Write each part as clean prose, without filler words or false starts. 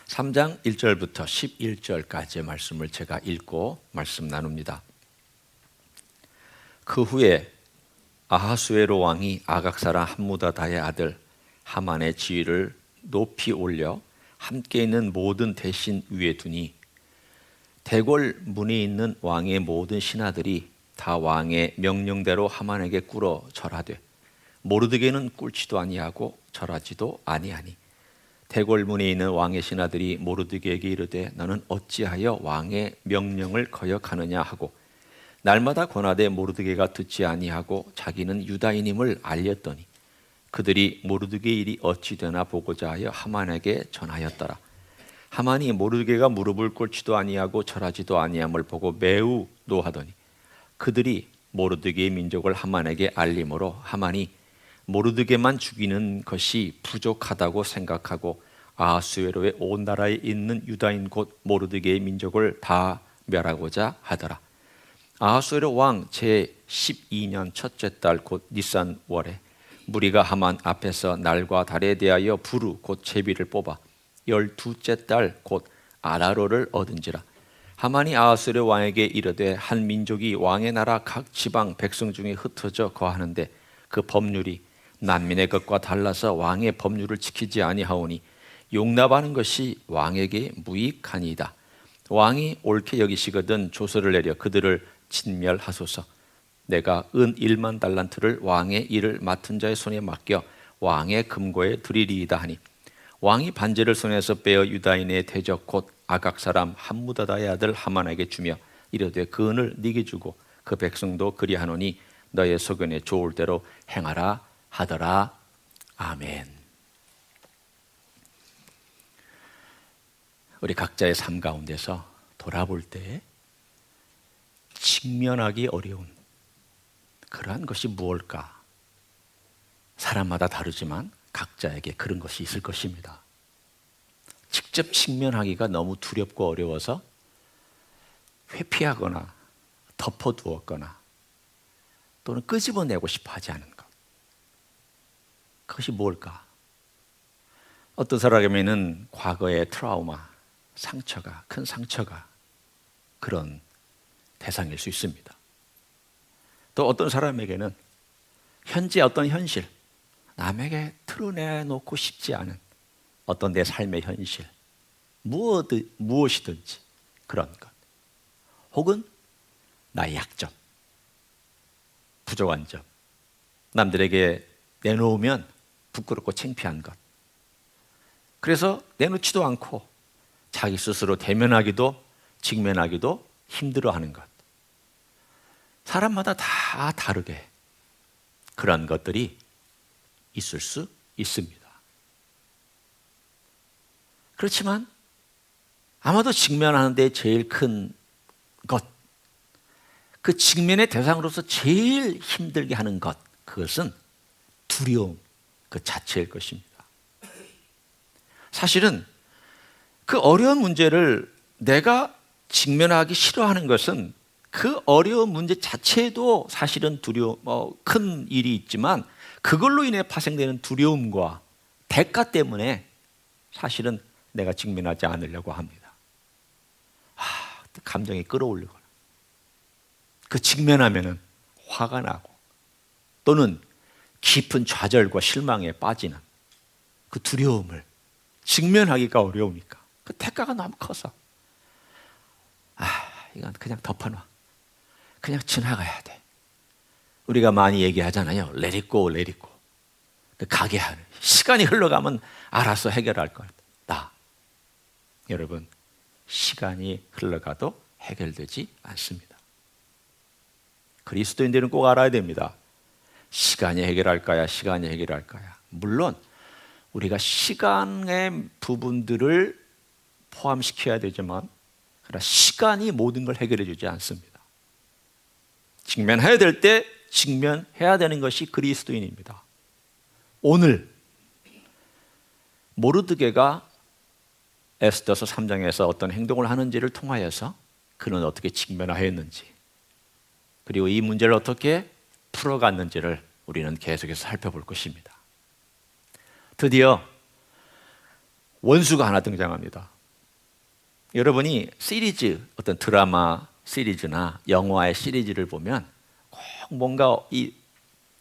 3장 1절부터 11절까지의 말씀을 제가 읽고 말씀 나눕니다. 그 후에 아하수에로 왕이 아각 사람 함무다다의 아들 하만의 지위를 높이 올려 함께 있는 모든 대신 위에 두니 대궐 문에 있는 왕의 모든 신하들이 다 왕의 명령대로 하만에게 꿇어 절하되 모르드게는 꿇지도 아니하고 절하지도 아니하니 대궐 문에 있는 왕의 신하들이 모르드게에게 이르되 너는 어찌하여 왕의 명령을 거역하느냐 하고 날마다 권하되 모르드게가 듣지 아니하고 자기는 유다인임을 알렸더니 그들이 모르드게의 일이 어찌 되나 보고자 하여 하만에게 전하였더라. 하만이 모르드게가 무릎을 꿇지도 아니하고 절하지도 아니함을 보고 매우 노하더니 그들이 모르드게의 민족을 하만에게 알림으로 하만이 모르드게만 죽이는 것이 부족하다고 생각하고 아하수에로의 온 나라에 있는 유다인 곧 모르드게의 민족을 다 멸하고자 하더라. 아하수에로 왕 제12년 첫째 달 곧 니산 월에 무리가 하만 앞에서 날과 달에 대하여 부르 곧 제비를 뽑아 12째 달 곧 아라로를 얻은지라. 하만이 아하수에로 왕에게 이르되 한 민족이 왕의 나라 각 지방 백성 중에 흩어져 거하는데 그 법률이 난민의 것과 달라서 왕의 법률을 지키지 아니하오니 용납하는 것이 왕에게 무익하니이다. 왕이 옳게 여기시거든 조서를 내려 그들을 진멸하소서. 내가 은 1만 달란트를 왕의 일을 맡은 자의 손에 맡겨 왕의 금고에 드리리이다 하니 왕이 반제를 손에서 빼어 유다인의 대적 곧 아각 사람 함무다다의 아들 하만에게 주며 이르되 그 은을 네게 주고 그 백성도 그리하노니 너의 소견에 좋을 대로 행하라 하더라. 아멘. 우리 각자의 삶 가운데서 돌아볼 때 직면하기 어려운 그러한 것이 무엇일까? 사람마다 다르지만 각자에게 그런 것이 있을 것입니다. 직접 직면하기가 너무 두렵고 어려워서 회피하거나 덮어두었거나 또는 끄집어내고 싶어 하지 않은 것. 그것이 무엇일까? 어떤 사람에게는 과거의 트라우마, 상처가, 큰 상처가 그런 대상일 수 있습니다. 또 어떤 사람에게는 현재 어떤 현실, 남에게 드러내놓고 싶지 않은 어떤 내 삶의 현실, 무엇이든지 그런 것, 혹은 나의 약점, 부족한 점, 남들에게 내놓으면 부끄럽고 창피한 것, 그래서 내놓지도 않고 자기 스스로 대면하기도 직면하기도 힘들어하는 것, 사람마다 다 다르게 그런 것들이 있을 수 있습니다. 그렇지만 아마도 직면하는 데 제일 큰 것, 그 직면의 대상으로서 제일 힘들게 하는 것, 그것은 두려움 그 자체일 것입니다. 사실은 그 어려운 문제를 내가 직면하기 싫어하는 것은 그 어려운 문제 자체도 사실은 큰 일이 있지만 그걸로 인해 파생되는 두려움과 대가 때문에 사실은 내가 직면하지 않으려고 합니다. 감정이 끌어올리거나 그 직면하면은 화가 나고 또는 깊은 좌절과 실망에 빠지는 그 두려움을 직면하기가 어려우니까 그 대가가 너무 커서 이건 그냥 덮어놔. 그냥 지나가야 돼. 우리가 많이 얘기하잖아요. Let it go, let it go. 가게 하는. 시간이 흘러가면 알아서 해결할 거다. 여러분, 시간이 흘러가도 해결되지 않습니다. 그리스도인들은 꼭 알아야 됩니다. 시간이 해결할까야, 시간이 해결할까야. 물론 우리가 시간의 부분들을 포함시켜야 되지만 그러나 시간이 모든 걸 해결해 주지 않습니다. 직면해야 될 때 직면해야 되는 것이 그리스도인입니다. 오늘 모르드게가 에스더서 3장에서 어떤 행동을 하는지를 통하여서 그는 어떻게 직면하였는지 그리고 이 문제를 어떻게 풀어갔는지를 우리는 계속해서 살펴볼 것입니다. 드디어 원수가 하나 등장합니다. 여러분이 시리즈, 어떤 드라마 시리즈나 영화의 시리즈를 보면 꼭 뭔가 이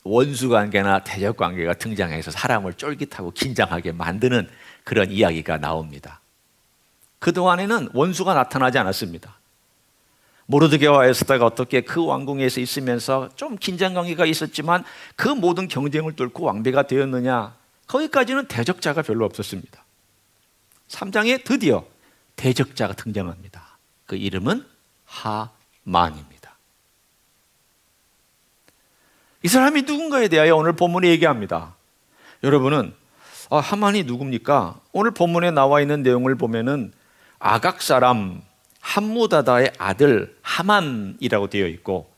원수 관계나 대적 관계가 등장해서 사람을 쫄깃하고 긴장하게 만드는 그런 이야기가 나옵니다. 그동안에는 원수가 나타나지 않았습니다. 모르드게와 에스더가 어떻게 그 왕궁에서 있으면서 좀 긴장 관계가 있었지만 그 모든 경쟁을 뚫고 왕비가 되었느냐, 거기까지는 대적자가 별로 없었습니다. 3장에 드디어 대적자가 등장합니다. 그 이름은 하만입니다. 이 사람이 누군가에 대하여 오늘 본문이 얘기합니다. 여러분은 하만이 누굽니까? 오늘 본문에 나와 있는 내용을 보면은 아각 사람 함무다다의 아들 하만이라고 되어 있고,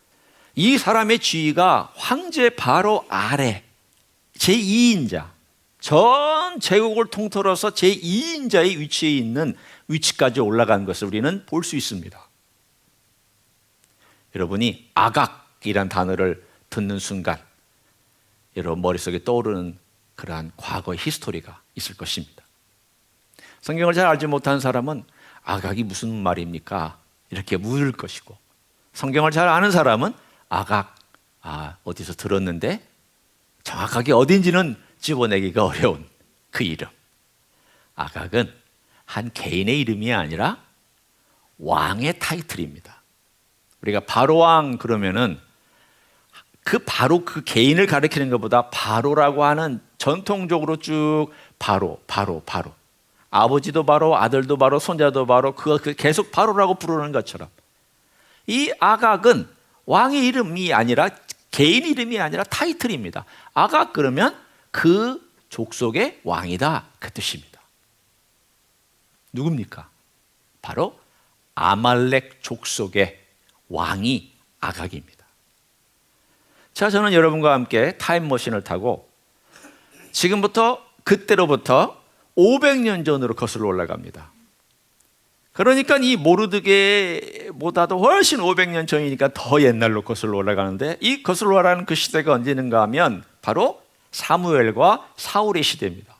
이 사람의 지위가 황제 바로 아래 제2인자, 전 제국을 통틀어서 제2인자의 위치에 있는 위치까지 올라간 것을 우리는 볼 수 있습니다. 여러분이 아각이란 단어를 듣는 순간 여러분 머릿속에 떠오르는 그러한 과거의 히스토리가 있을 것입니다. 성경을 잘 알지 못하는 사람은 아각이 무슨 말입니까? 이렇게 물을 것이고, 성경을 잘 아는 사람은 아각, 어디서 들었는데 정확하게 어딘지는 집어내기가 어려운 그 이름. 아각은 한 개인의 이름이 아니라 왕의 타이틀입니다. 우리가 바로왕 그러면은 바로 그 개인을 가리키는 것보다 바로라고 하는 전통적으로 쭉 바로. 아버지도 바로, 아들도 바로, 손자도 바로, 그 계속 바로라고 부르는 것처럼 이 아각은 왕의 이름이 아니라, 개인 이름이 아니라 타이틀입니다. 아각 그러면 그 족속의 왕이다, 그 뜻입니다. 누굽니까? 바로 아말렉 족속의 왕이 아각입니다. 자, 저는 여러분과 함께 타임머신을 타고 지금부터, 그때로부터 500년 전으로 거슬러 올라갑니다. 그러니까 이 모르드게보다도 훨씬 500년 전이니까 더 옛날로 거슬러 올라가는데, 이 거슬러 올라가는 그 시대가 언제인가 하면 바로 사무엘과 사울의 시대입니다.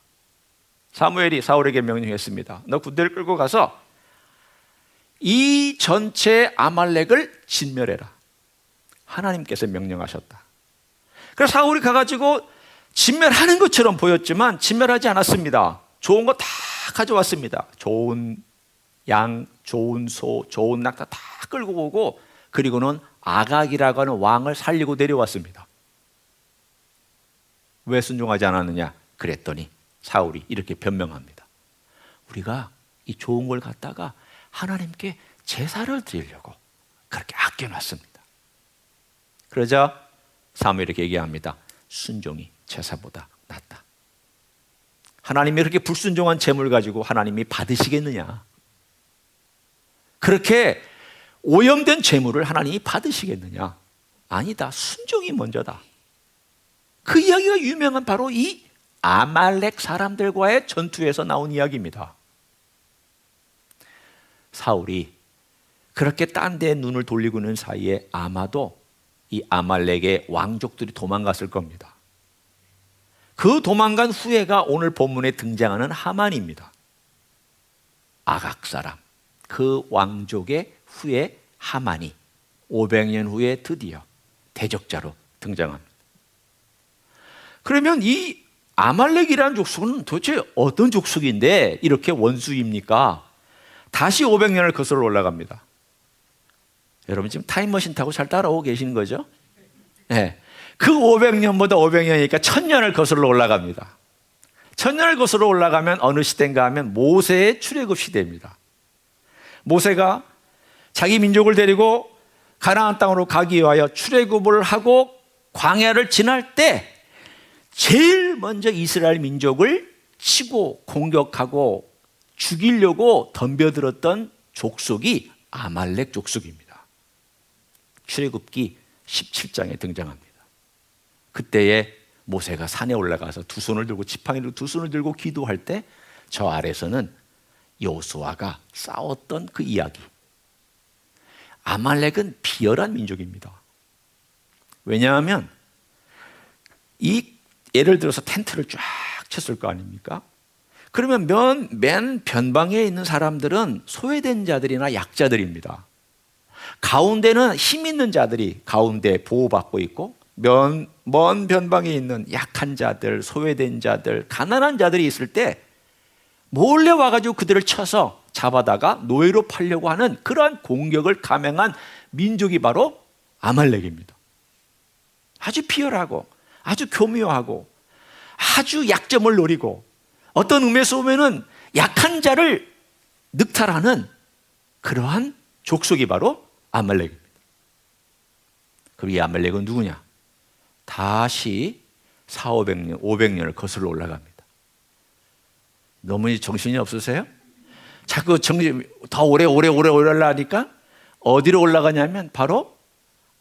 사무엘이 사울에게 명령했습니다. 너 군대를 끌고 가서 이 전체 아말렉을 진멸해라. 하나님께서 명령하셨다. 그래서 사울이 가가지고 진멸하는 것처럼 보였지만 진멸하지 않았습니다. 좋은 거 다 가져왔습니다. 좋은 양, 좋은 소, 좋은 낙타 다 끌고 오고, 그리고는 아각이라고 하는 왕을 살리고 내려왔습니다. 왜 순종하지 않았느냐? 그랬더니 사울이 이렇게 변명합니다. 우리가 이 좋은 걸 갖다가 하나님께 제사를 드리려고 그렇게 아껴놨습니다. 그러자 사무엘이 이렇게 얘기합니다. 순종이 제사보다 낫다. 하나님이 그렇게 불순종한 재물 가지고 하나님이 받으시겠느냐? 그렇게 오염된 재물을 하나님이 받으시겠느냐? 아니다. 순종이 먼저다. 그 이야기가 유명한 바로 이 아말렉 사람들과의 전투에서 나온 이야기입니다. 사울이 그렇게 딴 데 눈을 돌리고 있는 사이에 아마도 이 아말렉의 왕족들이 도망갔을 겁니다. 그 도망간 후예가 오늘 본문에 등장하는 하만입니다. 아각 사람, 그 왕족의 후예 하만이 500년 후에 드디어 대적자로 등장합니다. 그러면 이 아말렉이라는 족속은 도대체 어떤 족속인데 이렇게 원수입니까? 다시 500년을 거슬러 올라갑니다. 여러분 지금 타임머신 타고 잘 따라오고 계시는 거죠? 네. 그 500년보다 500년이니까 1000년을 거슬러 올라갑니다. 1000년을 거슬러 올라가면 어느 시대인가 하면 모세의 출애굽 시대입니다. 모세가 자기 민족을 데리고 가나안 땅으로 가기 위하여 출애굽을 하고 광야를 지날 때 제일 먼저 이스라엘 민족을 치고 공격하고 죽이려고 덤벼들었던 족속이 아말렉 족속입니다. 출애굽기 17장에 등장합니다. 그때에 모세가 산에 올라가서 두 손을 들고, 지팡이를 두 손을 들고 기도할 때 저 아래서는 여호수아가 싸웠던 그 이야기. 아말렉은 비열한 민족입니다. 왜냐하면 예를 들어서 텐트를 쫙 쳤을 거 아닙니까? 그러면 맨 변방에 있는 사람들은 소외된 자들이나 약자들입니다. 가운데는 힘 있는 자들이 가운데 보호받고 있고, 먼 변방에 있는 약한 자들, 소외된 자들, 가난한 자들이 있을 때 몰래 와가지고 그들을 쳐서 잡아다가 노예로 팔려고 하는 그러한 공격을 감행한 민족이 바로 아말렉입니다. 아주 비열하고 아주 교묘하고 아주 약점을 노리고, 어떤 의미에서 보면은 약한 자를 늑탈하는 그러한 족속이 바로 아말렉입니다. 그럼 이 아말렉은 누구냐? 다시 400~500년, 500년을 거슬러 올라갑니다. 너무 정신이 없으세요? 자꾸 더 오래 올라가니까 어디로 올라가냐면 바로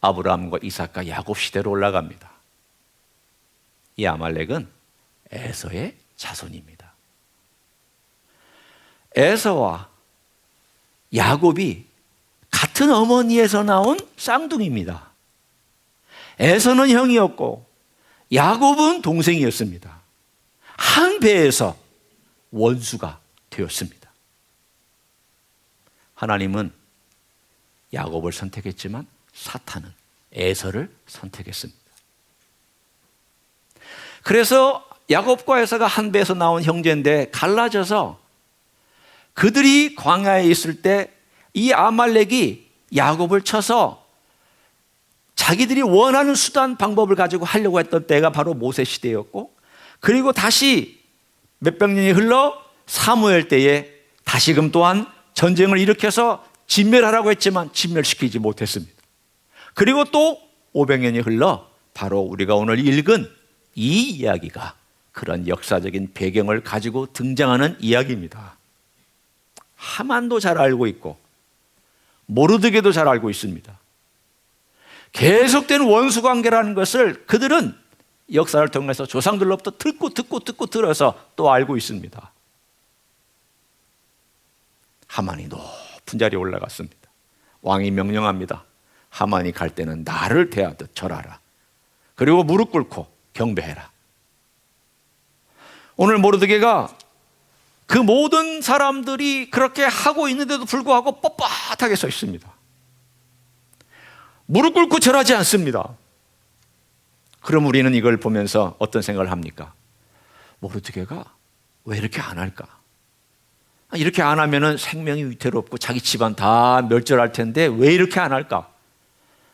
아브라함과 이삭과 야곱 시대로 올라갑니다. 이 아말렉은 에서의 자손입니다. 에서와 야곱이 같은 어머니에서 나온 쌍둥이입니다. 에서는 형이었고 야곱은 동생이었습니다. 한 배에서 원수가 되었습니다. 하나님은 야곱을 선택했지만 사탄은 에서를 선택했습니다. 그래서 야곱과 에서가 한 배에서 나온 형제인데 갈라져서 그들이 광야에 있을 때 이 아말렉이 야곱을 쳐서 자기들이 원하는 수단 방법을 가지고 하려고 했던 때가 바로 모세 시대였고, 그리고 다시 몇백 년이 흘러 사무엘 때에 다시금 또한 전쟁을 일으켜서 진멸하라고 했지만 진멸시키지 못했습니다. 그리고 또 500년이 흘러 바로 우리가 오늘 읽은 이 이야기가 그런 역사적인 배경을 가지고 등장하는 이야기입니다. 하만도 잘 알고 있고 모르드게도 잘 알고 있습니다. 계속되는 원수 관계라는 것을 그들은 역사를 통해서 조상들로부터 듣고 들어서 또 알고 있습니다. 하만이 높은 자리에 올라갔습니다. 왕이 명령합니다. 하만이 갈 때는 나를 대하듯 절하라. 그리고 무릎 꿇고 경배해라. 오늘 모르드게가 그 모든 사람들이 그렇게 하고 있는데도 불구하고 뻣뻣하게 서 있습니다. 무릎 꿇고 절하지 않습니다. 그럼 우리는 이걸 보면서 어떤 생각을 합니까? 모르드게가 왜 이렇게 안 할까? 이렇게 안 하면 생명이 위태롭고 자기 집안 다 멸절할 텐데 왜 이렇게 안 할까?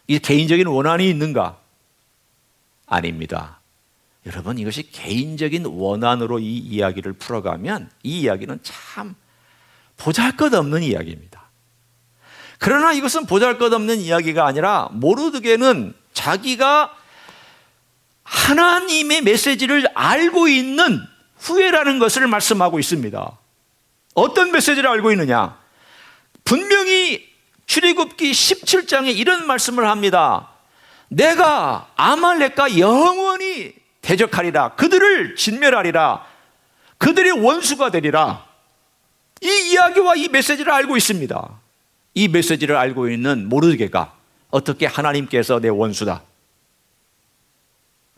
이게 개인적인 원한이 있는가? 아닙니다. 여러분, 이것이 개인적인 원한으로 이 이야기를 풀어가면 이 이야기는 참 보잘것없는 이야기입니다. 그러나 이것은 보잘것없는 이야기가 아니라 모르드게는 자기가 하나님의 메시지를 알고 있는 후회라는 것을 말씀하고 있습니다. 어떤 메시지를 알고 있느냐? 분명히 출애굽기 17장에 이런 말씀을 합니다. 내가 아말렉과 영원히 대적하리라. 그들을 진멸하리라. 그들이 원수가 되리라. 이 이야기와 이 메시지를 알고 있습니다. 이 메시지를 알고 있는 모르드게가 어떻게 하나님께서 내 원수다,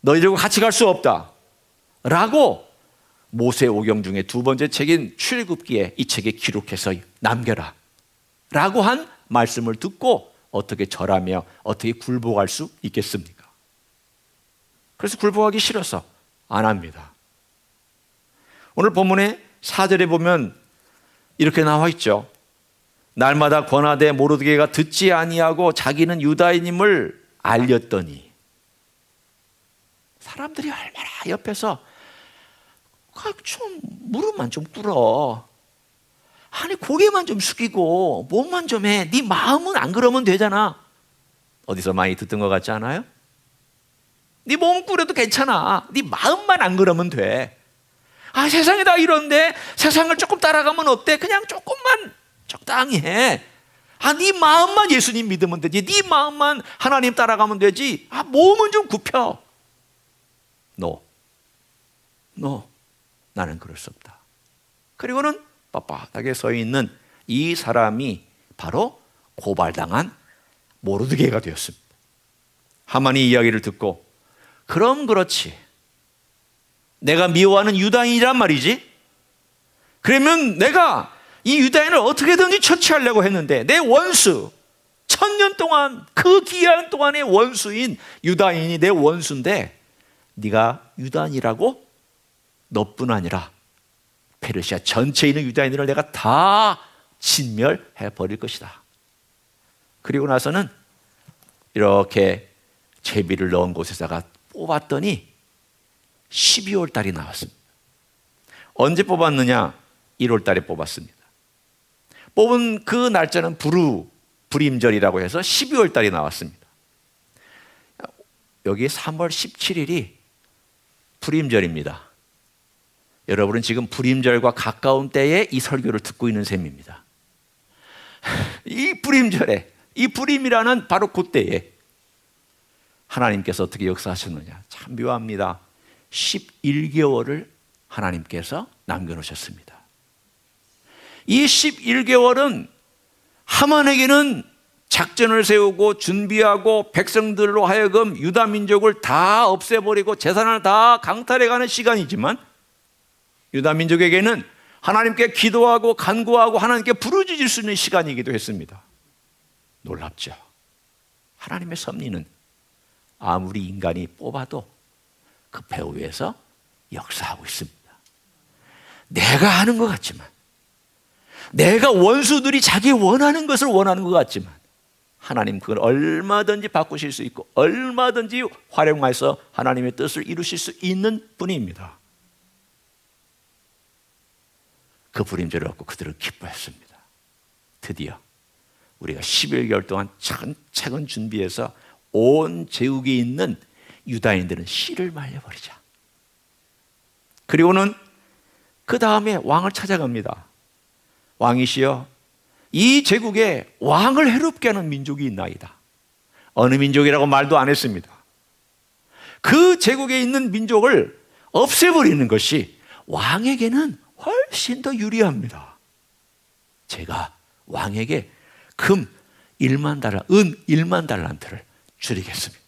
너희들과 같이 갈 수 없다 라고 모세 오경 중에 두 번째 책인 출애굽기에 이 책에 기록해서 남겨라 라고 한 말씀을 듣고 어떻게 절하며 어떻게 굴복할 수 있겠습니까? 그래서 굴복하기 싫어서 안 합니다. 오늘 본문의 4절에 보면 이렇게 나와 있죠. 날마다 권하되 모르드게가 듣지 아니하고 자기는 유다인임을 알렸더니, 사람들이 얼마나 옆에서 좀 무릎만 좀 꿇어, 아니 고개만 좀 숙이고 몸만 좀 해, 네 마음은 안 그러면 되잖아. 어디서 많이 듣던 것 같지 않아요? 네 몸 꿇어도 괜찮아, 네 마음만 안 그러면 돼. 아, 세상이 다 이런데 세상을 조금 따라가면 어때? 그냥 조금만 적당히 해. 아, 네 마음만 예수님 믿으면 되지, 네 마음만 하나님 따라가면 되지. 아, 몸은 좀 굽혀. No, 나는 그럴 수 없다. 그리고는 빳빳하게 서 있는 이 사람이 바로 고발당한 모르드게가 되었습니다. 하만이 이야기를 듣고, 그럼 그렇지, 내가 미워하는 유다인이란 말이지, 그러면 내가 이 유다인을 어떻게든지 처치하려고 했는데 내 원수, 1000년 동안 그 기한 동안의 원수인 유다인이 내 원수인데 네가 유다인이라고? 너뿐 아니라 페르시아 전체에 있는 유다인들을 내가 다 진멸해 버릴 것이다. 그리고 나서는 이렇게 제비를 넣은 곳에다가 뽑았더니 12월 달이 나왔습니다. 언제 뽑았느냐? 1월 달에 뽑았습니다. 뽑은 그 날짜는 불임절이라고 해서 12월 달이 나왔습니다. 여기 3월 17일이 불임절입니다. 여러분은 지금 불임절과 가까운 때에 이 설교를 듣고 있는 셈입니다. 이 불임절에, 이 불임이라는 바로 그때에 하나님께서 어떻게 역사하셨느냐? 참 묘합니다. 11개월을 하나님께서 남겨놓으셨습니다. 이 11개월은 하만에게는 작전을 세우고 준비하고 백성들로 하여금 유다 민족을 다 없애버리고 재산을 다 강탈해가는 시간이지만 유다 민족에게는 하나님께 기도하고 간구하고 하나님께 부르짖을 수 있는 시간이기도 했습니다. 놀랍죠? 하나님의 섭리는 아무리 인간이 뽑아도 그 배후에서 역사하고 있습니다. 내가 하는 것 같지만, 내가 원수들이 자기 원하는 것을 원하는 것 같지만 하나님 그걸 얼마든지 바꾸실 수 있고 얼마든지 활용해서 하나님의 뜻을 이루실 수 있는 분입니다. 그 불임절을 얻고 그들은 기뻐했습니다. 드디어 우리가 11개월 동안 차근차근 준비해서 온 제국에 있는 유다인들은 씨를 말려버리자. 그리고는 그 다음에 왕을 찾아갑니다. 왕이시여, 이 제국에 왕을 해롭게 하는 민족이 있나이다. 어느 민족이라고 말도 안 했습니다. 그 제국에 있는 민족을 없애버리는 것이 왕에게는 훨씬 더 유리합니다. 제가 왕에게 금 1만 달러, 은 1만 달란트를 줄이겠습니다.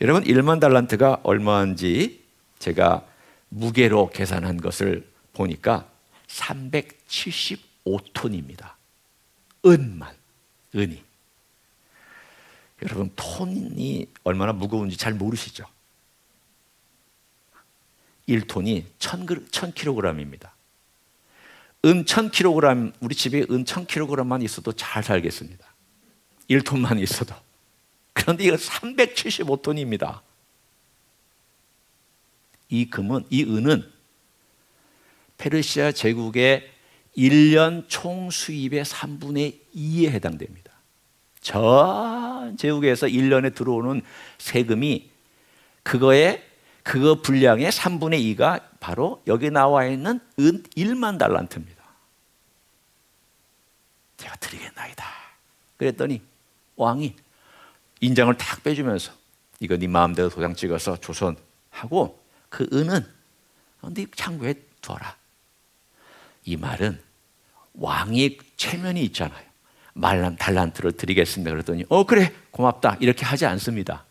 여러분, 1만 달란트가 얼마인지 제가 무게로 계산한 것을 보니까 375톤입니다. 은이. 여러분, 톤이 얼마나 무거운지 잘 모르시죠? 1톤이 1000kg입니다. 은 1000kg, 우리 집에 은 1000kg만 있어도 잘 살겠습니다. 1톤만 있어도. 그런데 이거 375톤입니다. 이 은은 페르시아 제국의 1년 총 수입의 3분의 2에 해당됩니다. 전 제국에서 1년에 들어오는 세금이 그거 분량의 3분의 2가 바로 여기 나와 있는 은 1만 달란트입니다. 제가 드리겠나이다. 그랬더니 왕이 인장을 탁 빼주면서 이거 네 마음대로 도장 찍어서 조선하고 그 은은 네 창고에 둬라. 이 말은 왕이 체면이 있잖아요. 말란 달란트를 드리겠습니다. 그랬더니 그래 고맙다 이렇게 하지 않습니다.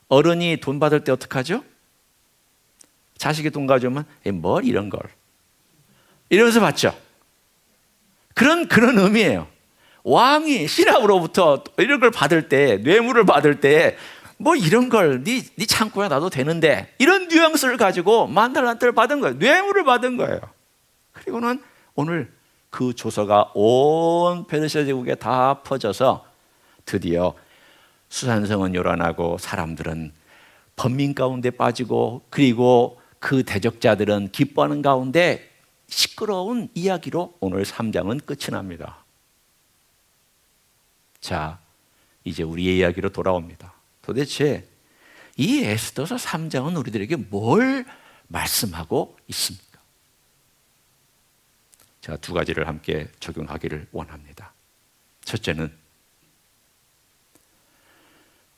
어른이 돈 받을 때 어떡하죠? 자식이 돈 가져오면 뭘 이런 걸 이러면서 받죠. 그런 의미예요. 왕이 신하로부터 이런 걸 받을 때, 뇌물을 받을 때 뭐 이런 걸 네 창고에 놔도 되는데 이런 뉘앙스를 가지고 1만 달란트를 받은 거예요. 뇌물을 받은 거예요. 그리고는 오늘 그 조서가 온 페르시아 제국에 다 퍼져서 드디어 수산성은 요란하고 사람들은 번민 가운데 빠지고 그리고 그 대적자들은 기뻐하는 가운데 시끄러운 이야기로 오늘 3장은 끝이 납니다. 자, 이제 우리의 이야기로 돌아옵니다. 도대체 이 에스더서 3장은 우리들에게 뭘 말씀하고 있습니까? 제가 두 가지를 함께 적용하기를 원합니다. 첫째는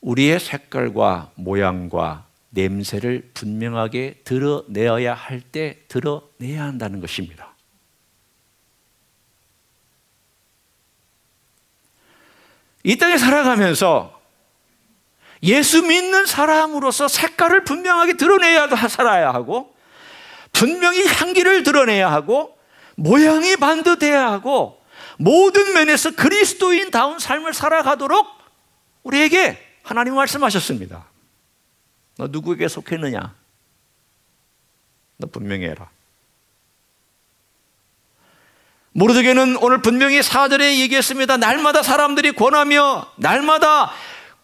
우리의 색깔과 모양과 냄새를 분명하게 드러내어야 할 때 드러내야 한다는 것입니다. 이 땅에 살아가면서 예수 믿는 사람으로서 색깔을 분명하게 드러내야 살아야 하고 분명히 향기를 드러내야 하고 모양이 반듯해야 하고 모든 면에서 그리스도인다운 삶을 살아가도록 우리에게 하나님 말씀하셨습니다. 너 누구에게 속했느냐? 너 분명히 해라. 모르드게는 오늘 분명히 4절에 얘기했습니다. 날마다 사람들이 권하며 날마다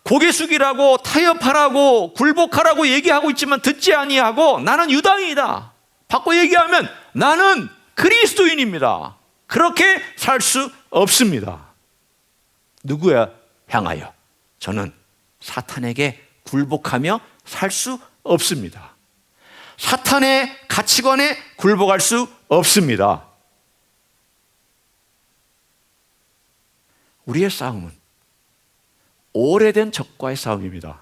고개 숙이라고 타협하라고 굴복하라고 얘기하고 있지만 듣지 아니하고 나는 유다인이다. 바꿔 얘기하면 나는 그리스도인입니다. 그렇게 살 수 없습니다. 누구에 향하여? 저는 사탄에게 굴복하며 살 수 없습니다. 사탄의 가치관에 굴복할 수 없습니다. 우리의 싸움은 오래된 적과의 싸움입니다.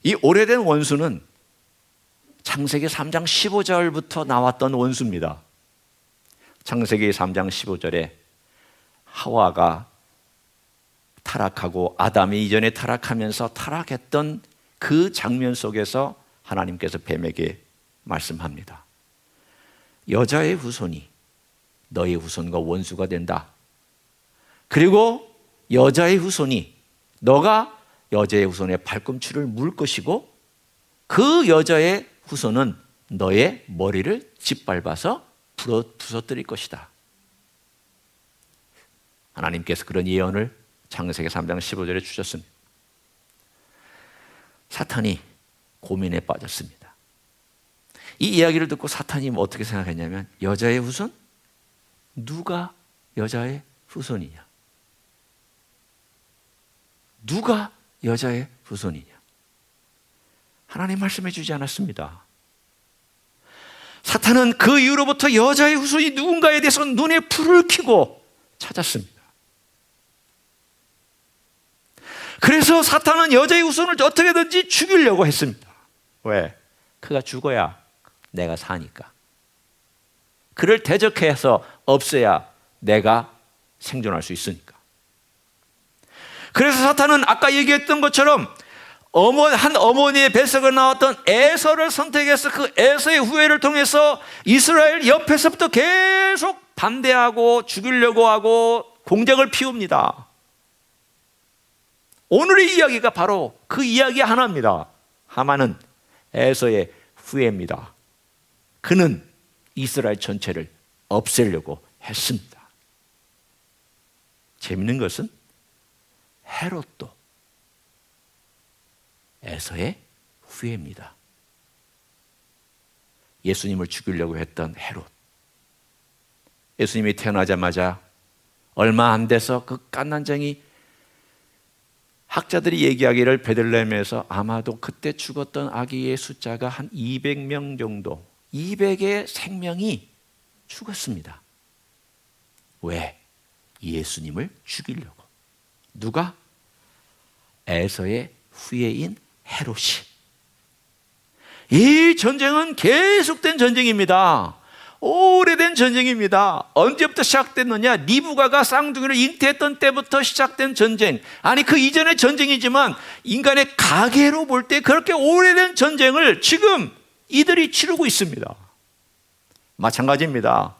이 오래된 원수는 창세기 3장 15절부터 나왔던 원수입니다. 창세기 3장 15절에 하와가 타락하고 아담이 이전에 타락하면서 타락했던 그 장면 속에서 하나님께서 뱀에게 말씀합니다. 여자의 후손이 너의 후손과 원수가 된다. 그리고 여자의 후손이 너가 여자의 후손의 발꿈치를 물 것이고 그 여자의 후손은 너의 머리를 짓밟아서 부서뜨릴 것이다. 하나님께서 그런 예언을 창세기 3장 15절에 주셨습니다. 사탄이 고민에 빠졌습니다. 이 이야기를 듣고 사탄이 어떻게 생각했냐면 여자의 후손? 누가 여자의 후손이냐? 누가 여자의 후손이냐? 하나님 말씀해 주지 않았습니다. 사탄은 그 이후로부터 여자의 후손이 누군가에 대해서 눈에 불을 켜고 찾았습니다. 그래서 사탄은 여자의 후손을 어떻게든지 죽이려고 했습니다. 왜? 그가 죽어야 내가 사니까. 그를 대적해서 없애야 내가 생존할 수 있으니까. 그래서 사탄은 아까 얘기했던 것처럼 한 어머니의 뱃속에 나왔던 에서를 선택해서 그 에서의 후예를 통해서 이스라엘 옆에서부터 계속 반대하고 죽이려고 하고 공작을 피웁니다. 오늘의 이야기가 바로 그 이야기 하나입니다. 하만은 에서의 후예입니다. 그는 이스라엘 전체를 없애려고 했습니다. 재밌는 것은 헤롯도 에서의 후예입니다. 예수님을 죽이려고 했던 헤롯. 예수님이 태어나자마자 얼마 안 돼서 그 갓난쟁이 학자들이 얘기하기를 베들레헴에서 아마도 그때 죽었던 아기의 숫자가 한 200명 정도, 200의 생명이 죽었습니다. 왜? 예수님을 죽이려고. 누가? 에서의 후예인 헤롯이. 이 전쟁은 계속된 전쟁입니다. 오래된 전쟁입니다. 언제부터 시작됐느냐? 리브가가 쌍둥이를 잉태했던 때부터 시작된 전쟁. 아니 그 이전의 전쟁이지만 인간의 가계로 볼 때 그렇게 오래된 전쟁을 지금 이들이 치르고 있습니다. 마찬가지입니다.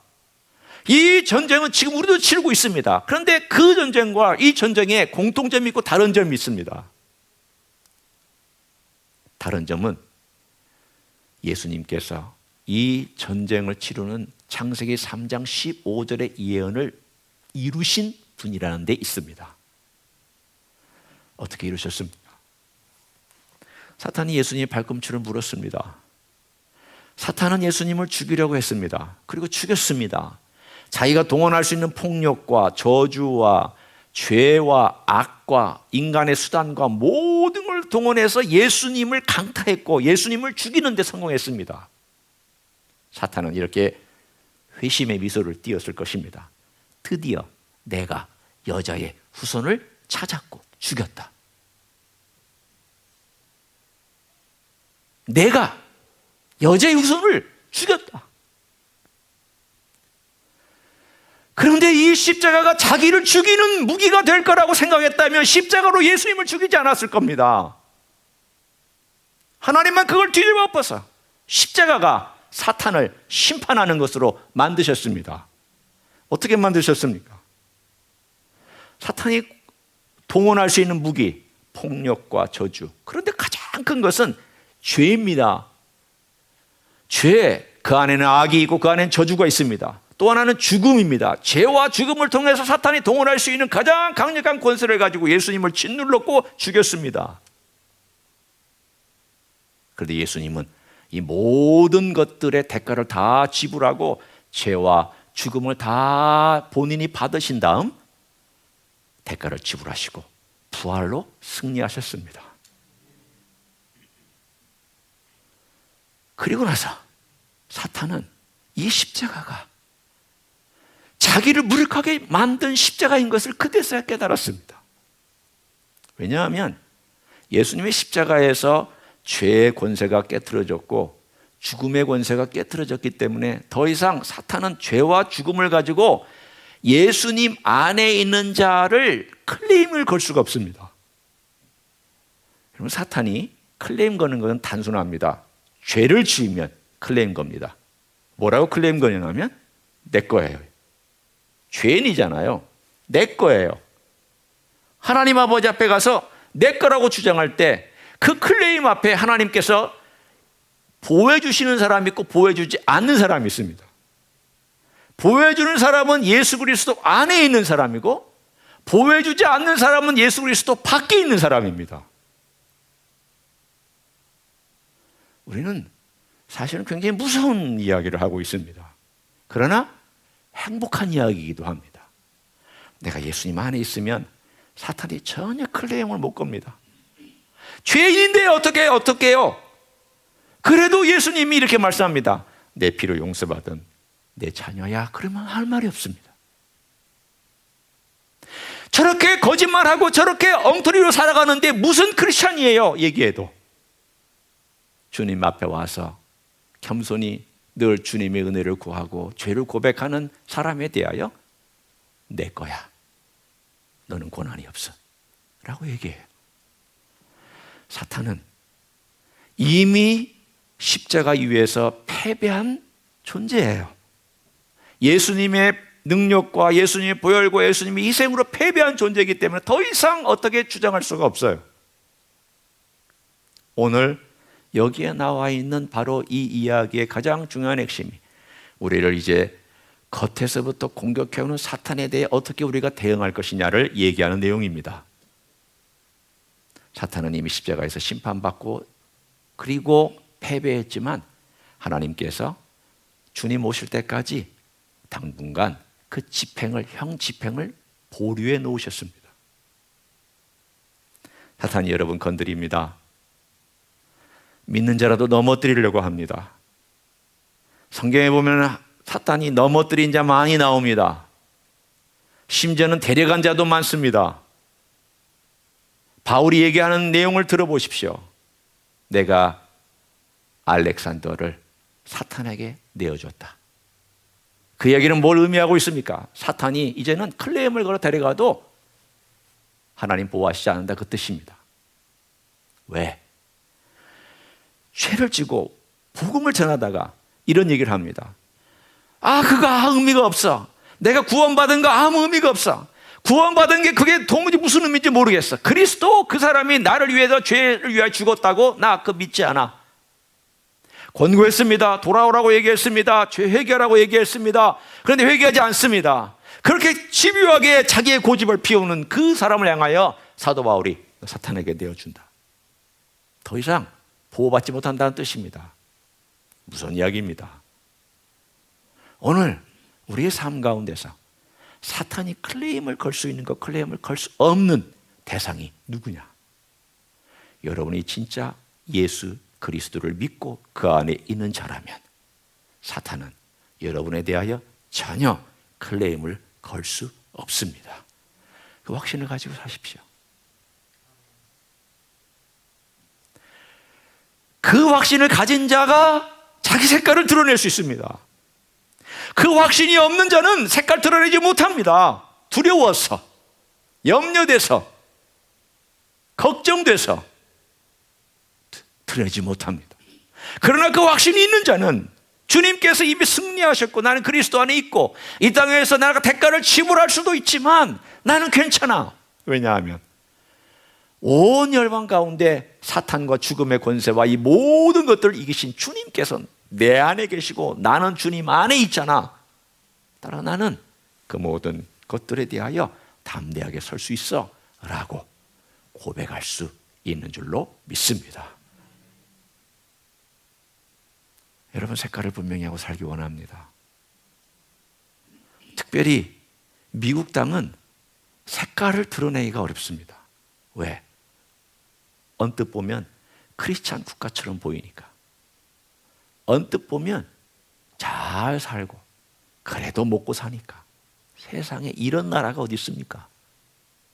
이 전쟁은 지금 우리도 치르고 있습니다. 그런데 그 전쟁과 이 전쟁에 공통점이 있고 다른 점이 있습니다. 다른 점은 예수님께서 이 전쟁을 치르는 창세기 3장 15절의 예언을 이루신 분이라는 데 있습니다. 어떻게 이루셨습니까? 사탄이 예수님의 발꿈치를 물었습니다. 사탄은 예수님을 죽이려고 했습니다. 그리고 죽였습니다. 자기가 동원할 수 있는 폭력과 저주와 죄와 악과 인간의 수단과 모든 걸 동원해서 예수님을 강타했고 예수님을 죽이는 데 성공했습니다. 사탄은 이렇게 회심의 미소를 띄었을 것입니다. 드디어 내가 여자의 후손을 찾았고 죽였다. 내가 여자의 후손을 죽였다. 그런데 이 십자가가 자기를 죽이는 무기가 될 거라고 생각했다면 십자가로 예수님을 죽이지 않았을 겁니다. 하나님만 그걸 뒤집어 엎어서 십자가가 사탄을 심판하는 것으로 만드셨습니다. 어떻게 만드셨습니까? 사탄이 동원할 수 있는 무기, 폭력과 저주. 그런데 가장 큰 것은 죄입니다. 죄, 그 안에는 악이 있고 그 안에는 저주가 있습니다. 또 하나는 죽음입니다. 죄와 죽음을 통해서 사탄이 동원할 수 있는 가장 강력한 권세를 가지고 예수님을 짓눌렀고 죽였습니다. 그런데 예수님은 이 모든 것들의 대가를 다 지불하고 죄와 죽음을 다 본인이 받으신 다음 대가를 지불하시고 부활로 승리하셨습니다. 그리고 나서 사탄은 이 십자가가 자기를 무력하게 만든 십자가인 것을 그때서야 깨달았습니다. 왜냐하면 예수님의 십자가에서 죄의 권세가 깨트려졌고 죽음의 권세가 깨트려졌기 때문에 더 이상 사탄은 죄와 죽음을 가지고 예수님 안에 있는 자를 클레임을 걸 수가 없습니다. 여러분, 사탄이 클레임 거는 것은 단순합니다. 죄를 지으면 클레임 겁니다. 뭐라고 클레임 거냐면 내 거예요. 죄인이잖아요. 내 거예요. 하나님 아버지 앞에 가서 내 거라고 주장할 때 그 클레임 앞에 하나님께서 보호해 주시는 사람이 있고 보호해 주지 않는 사람이 있습니다. 보호해 주는 사람은 예수 그리스도 안에 있는 사람이고 보호해 주지 않는 사람은 예수 그리스도 밖에 있는 사람입니다. 우리는 사실은 굉장히 무서운 이야기를 하고 있습니다. 그러나 행복한 이야기이기도 합니다. 내가 예수님 안에 있으면 사탄이 전혀 클레임을 못 겁니다. 죄인인데 어떻게 해요? 그래도 예수님이 이렇게 말씀합니다. 내 피로 용서받은 내 자녀야. 그러면 할 말이 없습니다. 저렇게 거짓말하고 저렇게 엉터리로 살아가는데 무슨 크리스찬이에요? 얘기해도 주님 앞에 와서 겸손히 늘 주님의 은혜를 구하고 죄를 고백하는 사람에 대하여 내 거야. 너는 권한이 없어. 라고 얘기해요. 사탄은 이미 십자가 위에서 패배한 존재예요. 예수님의 능력과 예수님의 보혈과 예수님의 희생으로 패배한 존재이기 때문에 더 이상 어떻게 주장할 수가 없어요. 오늘 여기에 나와 있는 바로 이 이야기의 가장 중요한 핵심이 우리를 이제 겉에서부터 공격해오는 사탄에 대해 어떻게 우리가 대응할 것이냐를 얘기하는 내용입니다. 사탄은 이미 십자가에서 심판받고 그리고 패배했지만 하나님께서 주님 오실 때까지 당분간 그 형 집행을 보류해 놓으셨습니다. 사탄이 여러분 건드립니다. 믿는 자라도 넘어뜨리려고 합니다. 성경에 보면 사탄이 넘어뜨린 자 많이 나옵니다. 심지어는 데려간 자도 많습니다. 바울이 얘기하는 내용을 들어보십시오. 내가 알렉산더를 사탄에게 내어줬다. 그 얘기는 뭘 의미하고 있습니까? 사탄이 이제는 클레임을 걸어 데려가도 하나님 보호하시지 않는다, 그 뜻입니다. 왜? 죄를 지고 복음을 전하다가 이런 얘기를 합니다. 그거 의미가 없어. 내가 구원받은 거 아무 의미가 없어. 구원받은 게 그게 도무지 무슨 의미인지 모르겠어. 그리스도 그 사람이 나를 위해서 죄를 위하여 죽었다고 나 그거 믿지 않아. 권고했습니다. 돌아오라고 얘기했습니다. 죄 회개하라고 얘기했습니다. 그런데 회개하지 않습니다. 그렇게 집요하게 자기의 고집을 피우는 그 사람을 향하여 사도 바울이 사탄에게 내어준다. 더 이상 보호받지 못한다는 뜻입니다. 무슨 이야기입니다. 오늘 우리의 삶 가운데서 사탄이 클레임을 걸 수 있는 것, 클레임을 걸 수 없는 대상이 누구냐? 여러분이 진짜 예수 그리스도를 믿고 그 안에 있는 자라면 사탄은 여러분에 대하여 전혀 클레임을 걸 수 없습니다. 그 확신을 가지고 사십시오. 그 확신을 가진 자가 자기 색깔을 드러낼 수 있습니다. 그 확신이 없는 자는 색깔 드러내지 못합니다. 두려워서, 염려돼서, 걱정돼서 드러내지 못합니다. 그러나 그 확신이 있는 자는 주님께서 이미 승리하셨고 나는 그리스도 안에 있고 이 땅에서 내가 대가를 지불할 수도 있지만 나는 괜찮아. 왜냐하면 온 열방 가운데 사탄과 죽음의 권세와 이 모든 것들을 이기신 주님께서 내 안에 계시고 나는 주님 안에 있잖아. 따라 나는 그 모든 것들에 대하여 담대하게 설 수 있어 라고 고백할 수 있는 줄로 믿습니다. 여러분, 색깔을 분명히 하고 살기 원합니다. 특별히 미국 땅은 색깔을 드러내기가 어렵습니다. 왜? 언뜻 보면 크리스찬 국가처럼 보이니까. 언뜻 보면 잘 살고 그래도 먹고 사니까. 세상에 이런 나라가 어디 있습니까?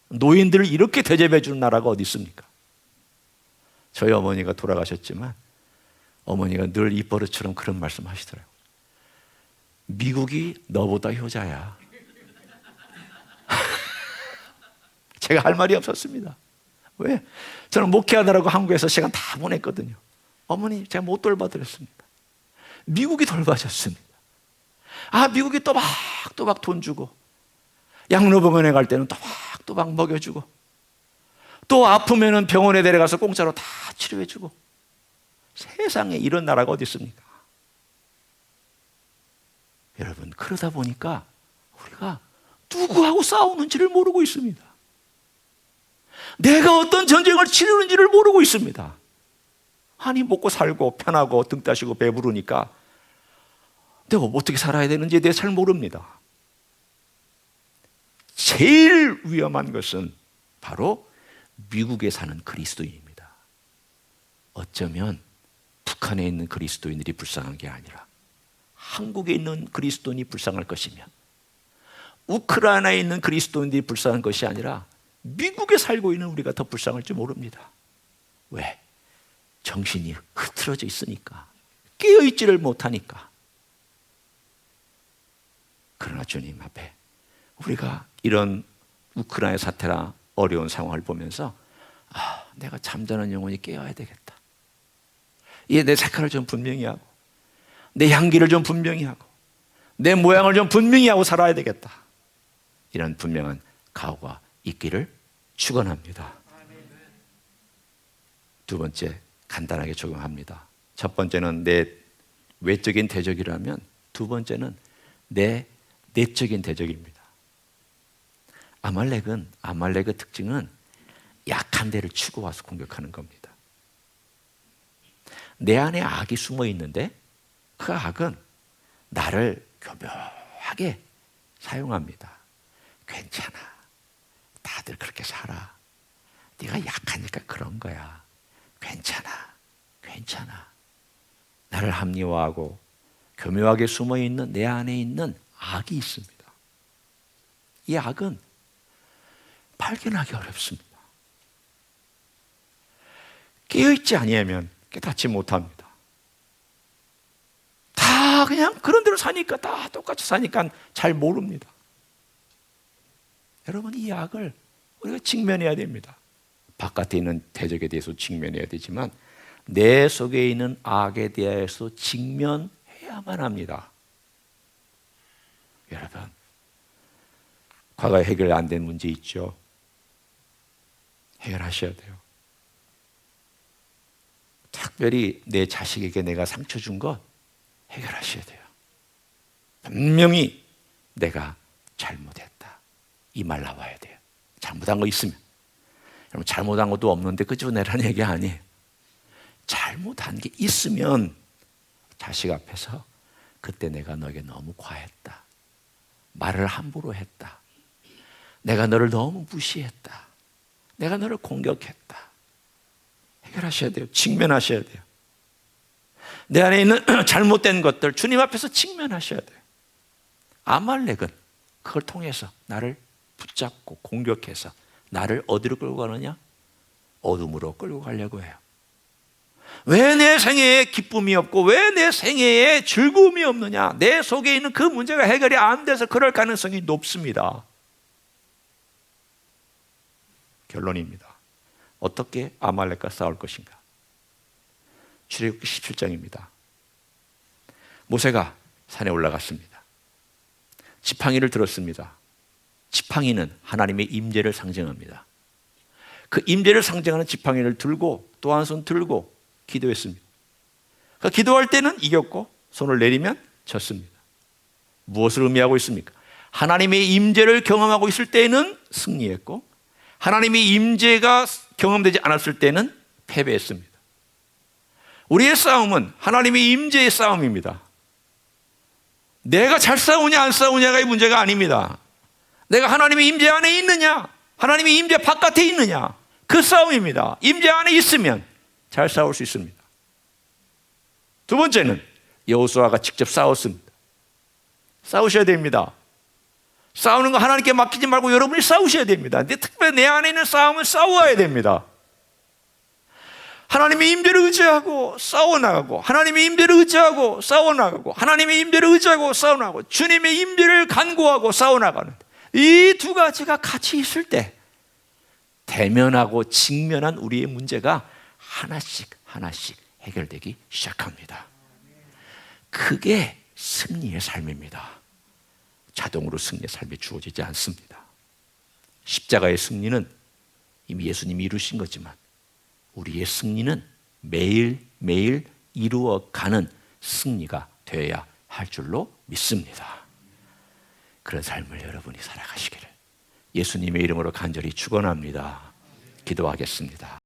노인들을 이렇게 대접해 주는 나라가 어디 있습니까? 저희 어머니가 돌아가셨지만 어머니가 늘 입버릇처럼 그런 말씀 하시더라고요. 미국이 너보다 효자야. 제가 할 말이 없었습니다. 왜? 저는 목회하느라고 한국에서 시간 다 보냈거든요. 어머니, 제가 못 돌봐드렸습니다. 미국이 돌봐줬습니다. 미국이 또박또박 돈 주고, 양로병원에 갈 때는 또박또박 먹여주고, 또 아프면은 병원에 데려가서 공짜로 다 치료해주고. 세상에 이런 나라가 어디 있습니까? 여러분, 그러다 보니까 우리가 누구하고 싸우는지를 모르고 있습니다. 내가 어떤 전쟁을 치르는지를 모르고 있습니다. 아니, 먹고 살고 편하고 등 따시고 배부르니까 내가 어떻게 살아야 되는지 내가 잘 모릅니다. 제일 위험한 것은 바로 미국에 사는 그리스도인입니다. 어쩌면 북한에 있는 그리스도인들이 불쌍한 게 아니라 한국에 있는 그리스도인이 불쌍할 것이며, 우크라이나에 있는 그리스도인들이 불쌍한 것이 아니라 미국에 살고 있는 우리가 더 불쌍할지 모릅니다. 왜? 정신이 흐트러져 있으니까, 깨어있지를 못하니까. 그러나 주님 앞에 우리가 이런 우크라이나 사태나 어려운 상황을 보면서 내가 잠자는 영혼이 깨어야 되겠다. 내 색깔을 좀 분명히 하고, 내 향기를 좀 분명히 하고, 내 모양을 좀 분명히 하고 살아야 되겠다. 이런 분명한 각오가 있기를 축원합니다. 두 번째, 간단하게 적용합니다. 첫 번째는 내 외적인 대적이라면, 두 번째는 내 내적인 대적입니다. 아말렉의 특징은 약한 데를 치고 와서 공격하는 겁니다. 내 안에 악이 숨어 있는데 그 악은 나를 교묘하게 사용합니다. 괜찮아, 다들 그렇게 살아. 네가 약하니까 그런 거야. 괜찮아. 나를 합리화하고 교묘하게 숨어 있는 내 안에 있는 악이 있습니다. 이 악은 발견하기 어렵습니다. 깨어있지 아니하면 깨닫지 못합니다. 다 그냥 그런 대로 사니까, 다 똑같이 사니까 잘 모릅니다. 여러분, 이 악을 우리가 직면해야 됩니다. 바깥에 있는 대적에 대해서 직면해야 되지만 내 속에 있는 악에 대해서 직면해야만 합니다. 여러분, 과거에 해결 안 된 문제 있죠? 해결하셔야 돼요. 특별히 내 자식에게 내가 상처 준 것 해결하셔야 돼요. 분명히 내가 잘못했다, 이 말 나와야 돼요. 잘못한 거 있으면. 여러분, 잘못한 것도 없는데 끄집어내라는 얘기 아니에요. 잘못한 게 있으면 자식 앞에서 그때 내가 너에게 너무 과했다, 말을 함부로 했다, 내가 너를 너무 무시했다, 내가 너를 공격했다. 해결하셔야 돼요. 직면하셔야 돼요. 내 안에 있는 잘못된 것들 주님 앞에서 직면하셔야 돼요. 아말렉은 그걸 통해서 나를 붙잡고 공격해서 나를 어디로 끌고 가느냐? 어둠으로 끌고 가려고 해요. 왜 내 생애에 기쁨이 없고 왜 내 생애에 즐거움이 없느냐? 내 속에 있는 그 문제가 해결이 안 돼서 그럴 가능성이 높습니다. 결론입니다. 어떻게 아말렉과 싸울 것인가? 출애굽기 17장입니다. 모세가 산에 올라갔습니다. 지팡이를 들었습니다. 지팡이는 하나님의 임재를 상징합니다. 그 임재를 상징하는 지팡이를 들고 또 한 손 들고 기도했습니다. 그러니까 기도할 때는 이겼고 손을 내리면 졌습니다. 무엇을 의미하고 있습니까? 하나님의 임재를 경험하고 있을 때는 승리했고 하나님의 임재가 경험되지 않았을 때는 패배했습니다. 우리의 싸움은 하나님의 임재의 싸움입니다. 내가 잘 싸우냐 안 싸우냐가 이 문제가 아닙니다. 내가 하나님의 임재 안에 있느냐 하나님의 임재 바깥에 있느냐 그 싸움입니다. 임재 안에 있으면 잘 싸울 수 있습니다. 두 번째는 여호수아가 직접 싸웠습니다. 싸우셔야 됩니다. 싸우는 거 하나님께 맡기지 말고 여러분이 싸우셔야 됩니다. 근데 특별히 내 안에 있는 싸움은 싸워야 됩니다. 하나님의 임재를 의지하고 싸워나가고 하나님의 임재를 의지하고 싸워나가고 하나님의 임재를 의지하고 싸워나가고 주님의 임재를 간구하고 싸워나가는 이 두 가지가 같이 있을 때 대면하고 직면한 우리의 문제가 하나씩 하나씩 해결되기 시작합니다. 그게 승리의 삶입니다. 자동으로 승리의 삶이 주어지지 않습니다. 십자가의 승리는 이미 예수님이 이루신 거지만 우리의 승리는 매일매일 이루어가는 승리가 되어야 할 줄로 믿습니다. 그런 삶을 여러분이 살아가시기를 예수님의 이름으로 간절히 축원합니다. 기도하겠습니다.